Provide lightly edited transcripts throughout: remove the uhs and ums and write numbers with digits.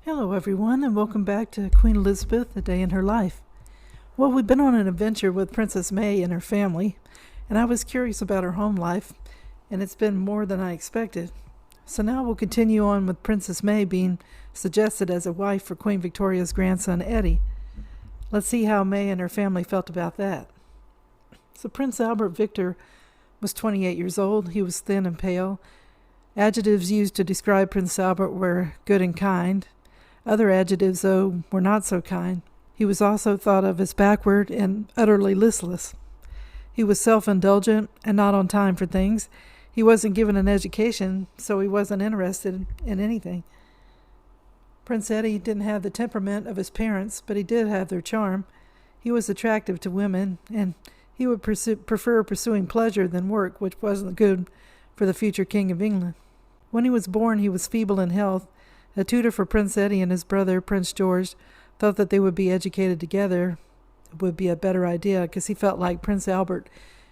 Hello, everyone, and welcome back to Queen Elizabeth, A Day in Her Life. Well, we've been on an adventure with Princess May and her family, and I was curious about her home life, and it's been more than I expected. So now we'll continue on with Princess May being suggested as a wife for Queen Victoria's grandson, Eddie. Let's see how May and her family felt about that. So Prince Albert Victor was 28 years old. He was thin and pale. Adjectives used to describe Prince Albert were good and kind. Other adjectives, though, were not so kind. He was also thought of as backward and utterly listless. He was self-indulgent and not on time for things. He wasn't given an education, so he wasn't interested in anything. Prince Eddie didn't have the temperament of his parents, but he did have their charm. He was attractive to women, and he would prefer pursuing pleasure than work, which wasn't good for the future King of England. When he was born, he was feeble in health. A tutor for Prince Eddie and his brother, Prince George, thought that they would be educated together. It would be a better idea, because he felt like Prince Albert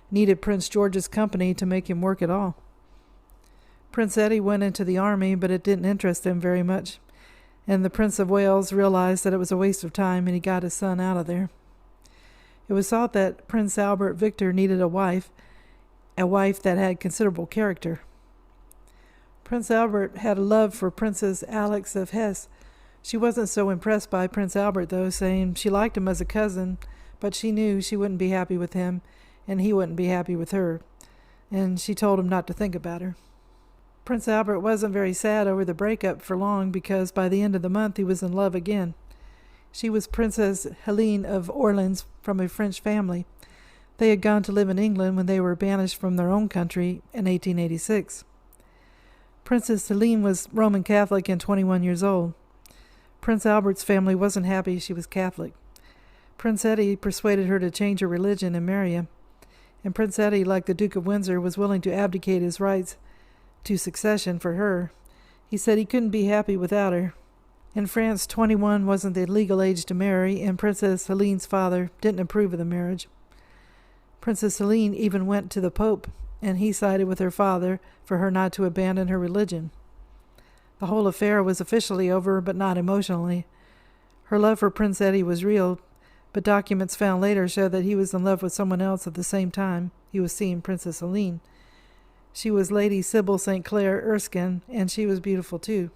needed Prince George's company to make him work at all. Prince Eddie went into the army, but it didn't interest him very much, and the Prince of Wales realized that it was a waste of time, and he got his son out of there. It was thought that Prince Albert Victor needed a wife that had considerable character. Prince Albert had a love for Princess Alix of Hesse. She wasn't so impressed by Prince Albert, though, saying she liked him as a cousin, but she knew she wouldn't be happy with him, and he wouldn't be happy with her, and she told him not to think about her. Prince Albert wasn't very sad over the breakup for long, because by the end of the month he was in love again. She was Princess Helene of Orleans from a French family. They had gone to live in England when they were banished from their own country in 1886. Princess Helene was Roman Catholic and 21 years old. Prince Albert's family wasn't happy she was Catholic. Prince Eddie persuaded her to change her religion and marry him. And Prince Eddie, like the Duke of Windsor, was willing to abdicate his rights to succession for her. He said he couldn't be happy without her. In France, 21 wasn't the legal age to marry, and Princess Helene's father didn't approve of the marriage. Princess Helene even went to the Pope, and he sided with her father for her not to abandon her religion. The whole affair was officially over, but not emotionally. Her love for Prince Eddie was real, but documents found later show that he was in love with someone else at the same time he was seeing Princess Helene. She was Lady Sybil St. Clair Erskine, and she was beautiful too.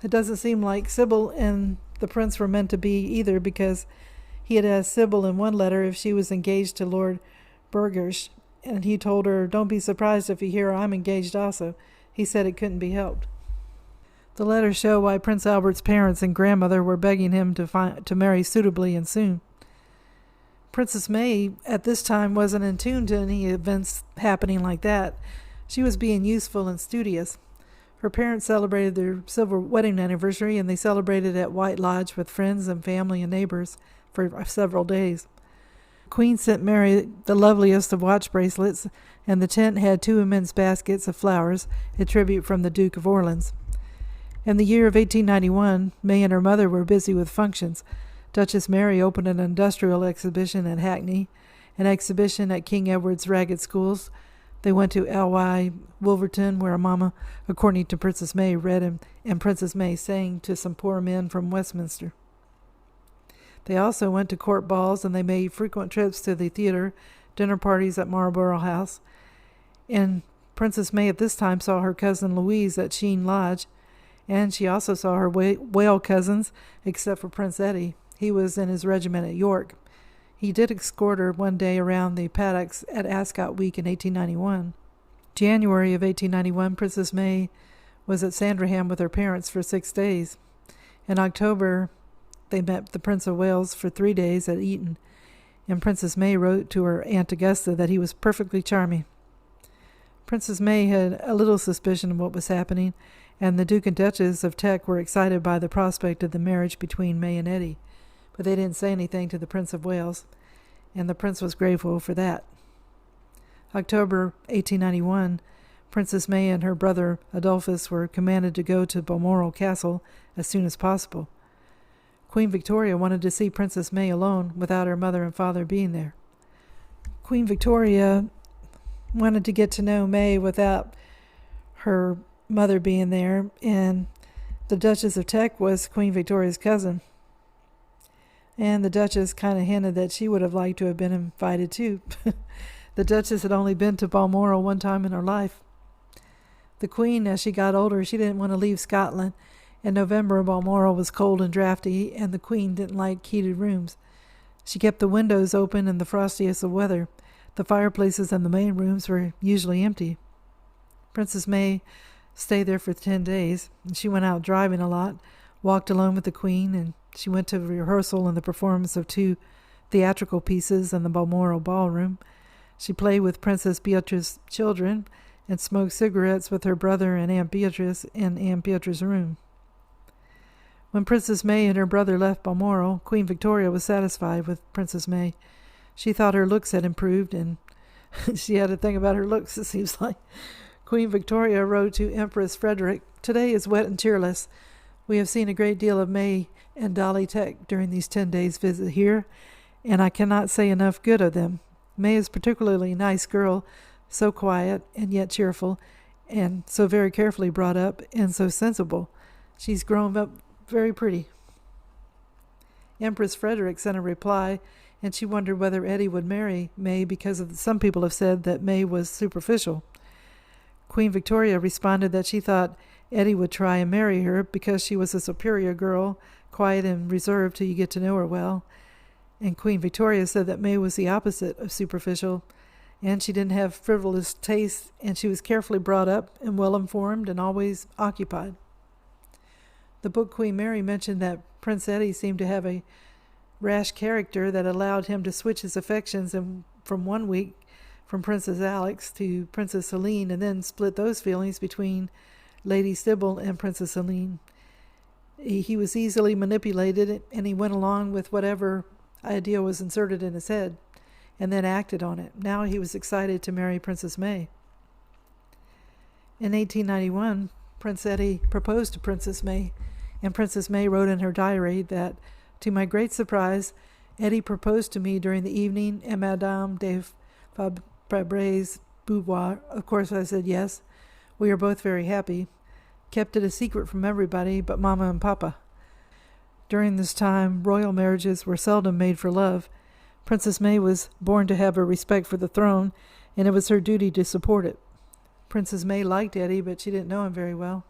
It doesn't seem like Sybil and the prince were meant to be either, because he had asked Sybil in one letter if she was engaged to Lord Burghersh, and he told her, "Don't be surprised if you hear I'm engaged also." He said it couldn't be helped. The letters show why Prince Albert's parents and grandmother were begging him to marry suitably and soon. Princess May at this time wasn't in tune to any events happening like that. She was being useful and studious. Her parents celebrated their silver wedding anniversary, and they celebrated at White Lodge with friends and family and neighbors for several days. Queen sent Mary the loveliest of watch bracelets, and the tent had 2 immense baskets of flowers, a tribute from the Duke of Orleans. In the year of 1891, May and her mother were busy with functions. Duchess Mary opened an industrial exhibition at Hackney, an exhibition at King Edward's Ragged Schools. They went to L.Y. Wolverton, where Mama, according to Princess May, read and Princess May sang to some poor men from Westminster. They also went to court balls, and they made frequent trips to the theater, dinner parties at Marlborough House. And Princess May at this time saw her cousin Louise at Sheen Lodge, and she also saw her Wale cousins, except for Prince Eddie. He was in his regiment at York. He did escort her one day around the paddocks at Ascot Week in 1891. January of 1891, Princess May was at Sandringham with her parents for 6 days. In October, they met the Prince of Wales for 3 days at Eton, and Princess May wrote to her Aunt Augusta that he was perfectly charming. Princess May had a little suspicion of what was happening, and the Duke and Duchess of Teck were excited by the prospect of the marriage between May and Eddie, but they didn't say anything to the Prince of Wales, and the prince was grateful for that. October 1891, Princess May and her brother Adolphus were commanded to go to Balmoral Castle as soon as possible. Queen Victoria wanted to see Princess May alone without her mother and father being there. Queen Victoria wanted to get to know May without her mother being there, and The Duchess of Teck was Queen Victoria's cousin, and the Duchess kind of hinted that she would have liked to have been invited too. The Duchess had only been to Balmoral one time in her life. The Queen, as she got older, she didn't want to leave Scotland. In November, Balmoral was cold and drafty, and the Queen didn't like heated rooms. She kept the windows open in the frostiest of weather. The fireplaces in the main rooms were usually empty. Princess May stayed there for 10 days, and she went out driving a lot, walked alone with the Queen, and she went to rehearsal and the performance of 2 theatrical pieces in the Balmoral ballroom. She played with Princess Beatrice's children and smoked cigarettes with her brother and Aunt Beatrice in Aunt Beatrice's room. When Princess May and her brother left Balmoral, Queen Victoria was satisfied with Princess May. She thought her looks had improved, and she had a thing about her looks, it seems like. Queen Victoria wrote to Empress Frederick, "Today is wet and cheerless. We have seen a great deal of May and Dolly Teck during these 10 days' visit here, and I cannot say enough good of them. May is particularly a nice girl, so quiet and yet cheerful, and so very carefully brought up, and so sensible. She's grown up very pretty." Empress Frederick sent a reply, and she wondered whether Eddie would marry May because some people have said that May was superficial. Queen Victoria responded that she thought Eddie would try and marry her because she was a superior girl, quiet and reserved till you get to know her well. And Queen Victoria said that May was the opposite of superficial, and she didn't have frivolous tastes, and she was carefully brought up and well-informed and always occupied. The book Queen Mary mentioned that Prince Eddie seemed to have a rash character that allowed him to switch his affections from one week from Princess Alex to Princess Helene, and then split those feelings between Lady Sybil and Princess Helene. He was easily manipulated, and he went along with whatever idea was inserted in his head, and then acted on it. Now he was excited to marry Princess May. In 1891, Prince Eddie proposed to Princess May, and Princess May wrote in her diary that, "To my great surprise, Eddie proposed to me during the evening in Madame de Fabre's boudoir. Of course I said yes. We are both very happy. Kept it a secret from everybody but Mama and Papa." During this time, royal marriages were seldom made for love. Princess May was born to have a respect for the throne, and it was her duty to support it. Princess May liked Eddie, but she didn't know him very well.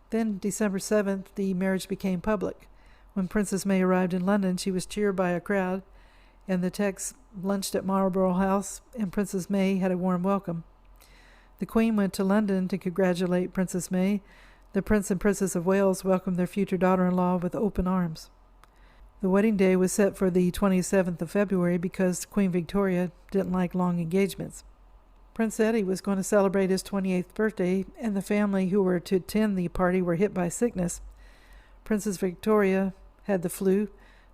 Then, December 7th, the marriage became public. When Princess May arrived in London, she was cheered by a crowd, and the Tecks lunched at Marlborough House, and Princess May had a warm welcome. The Queen went to London to congratulate Princess May. The Prince and Princess of Wales welcomed their future daughter-in-law with open arms. The wedding day was set for the 27th of February because Queen Victoria didn't like long engagements. Prince Eddie was going to celebrate his 28th birthday, and the family who were to attend the party were hit by sickness. Princess Victoria had the flu.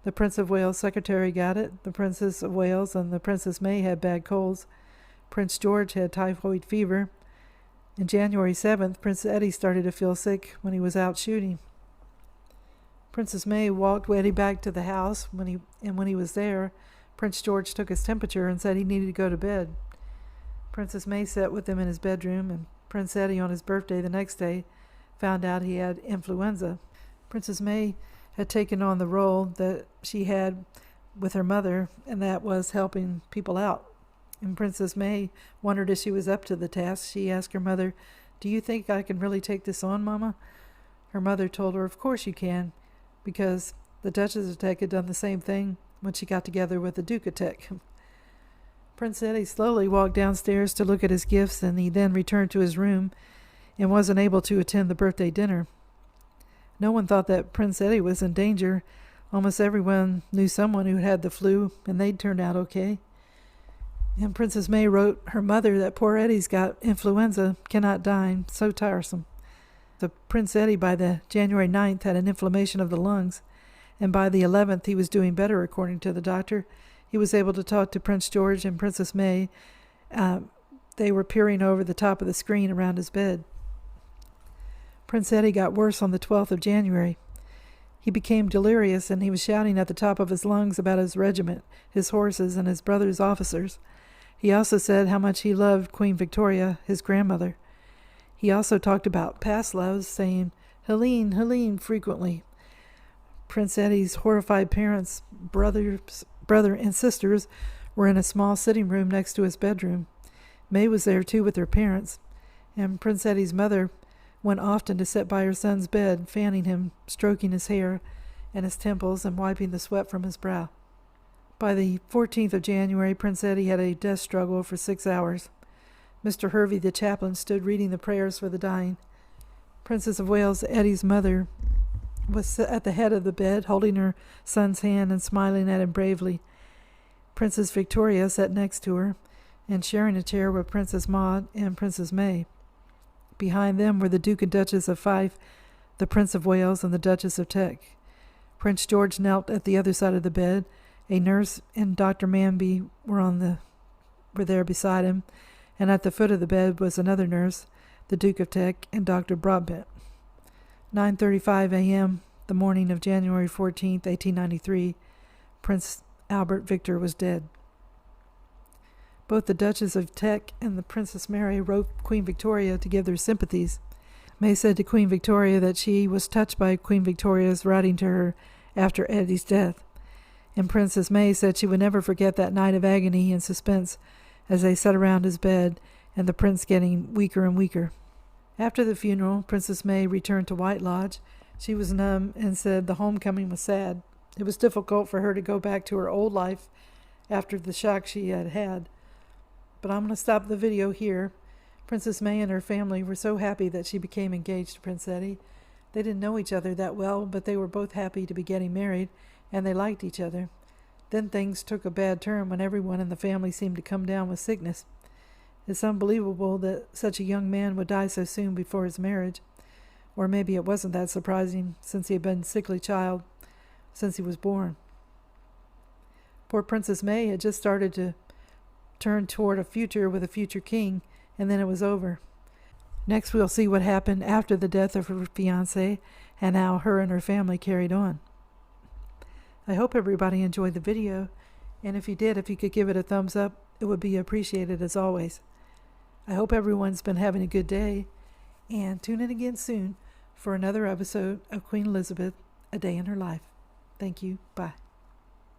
The Prince of Wales' secretary got it. The Princess of Wales and the Princess May had bad colds. Prince George had typhoid fever. On January 7th, Prince Eddie started to feel sick when he was out shooting. Princess May walked Eddie back to the house, when he was there, Prince George took his temperature and said he needed to go to bed. Princess May sat with him in his bedroom, and Prince Eddie, on his birthday the next day, found out he had influenza. Princess May had taken on the role that she had with her mother, and that was helping people out. And Princess May wondered if she was up to the task. She asked her mother, "Do you think I can really take this on, Mama?" Her mother told her, "Of course you can," because the Duchess of Teck had done the same thing when she got together with the Duke of Teck. Prince Eddie slowly walked downstairs to look at his gifts, and he then returned to his room and wasn't able to attend the birthday dinner. No one thought that Prince Eddie was in danger. Almost everyone knew someone who had the flu, and they'd turned out okay. And Princess May wrote her mother that poor Eddie's got influenza, cannot dine, so tiresome. So Prince Eddie, by the January 9th, had an inflammation of the lungs, and by the 11th he was doing better, according to the doctor. He was able to talk to Prince George and Princess May. They were peering over the top of the screen around his bed. Prince Eddie got worse on the 12th of January. He became delirious, and he was shouting at the top of his lungs about his regiment, his horses, and his brother's officers. He also said how much he loved Queen Victoria, his grandmother. He also talked about past loves, saying Helene, Helene frequently. Prince Eddie's horrified parents, brother and sisters were in a small sitting room next to his bedroom. May was there too with her parents, and Prince Eddie's mother went often to sit by her son's bed, fanning him, stroking his hair and his temples, and wiping the sweat from his brow. By the 14th of January, Prince Eddie had a death struggle for 6 hours. Mr. Hervey, the chaplain, stood reading the prayers for the dying. Princess of Wales, Eddie's mother, was at the head of the bed, holding her son's hand and smiling at him bravely. Princess Victoria sat next to her, and sharing a chair were Princess Maud and Princess May. Behind them were the Duke and Duchess of Fife, the Prince of Wales, and the Duchess of Teck. Prince George knelt at the other side of the bed. A nurse and Dr. Manby were there beside him, and at the foot of the bed was another nurse, the Duke of Teck, and Dr. Broadbent. 9:35 a.m., the morning of January 14th, 1893, Prince Albert Victor was dead. Both the Duchess of Teck and the Princess Mary wrote Queen Victoria to give their sympathies. May said to Queen Victoria that she was touched by Queen Victoria's writing to her after Eddie's death, and Princess May said she would never forget that night of agony and suspense as they sat around his bed and the prince getting weaker and weaker. After the funeral, Princess May returned to White Lodge. She was numb and said the homecoming was sad. It was difficult for her to go back to her old life after the shock she had had. But I'm going to stop the video here. Princess May and her family were so happy that she became engaged to Prince Eddie. They didn't know each other that well, but they were both happy to be getting married, and they liked each other. Then things took a bad turn when everyone in the family seemed to come down with sickness. It's unbelievable that such a young man would die so soon before his marriage. Or maybe it wasn't that surprising, since he had been a sickly child since he was born. Poor Princess May had just started to turn toward a future with a future king, and then it was over. Next we'll see what happened after the death of her fiancé and how her and her family carried on. I hope everybody enjoyed the video, and if you did, if you could give it a thumbs up, it would be appreciated as always. I hope everyone's been having a good day, and tune in again soon for another episode of Queen Elizabeth, A Day in Her Life. Thank you. Bye.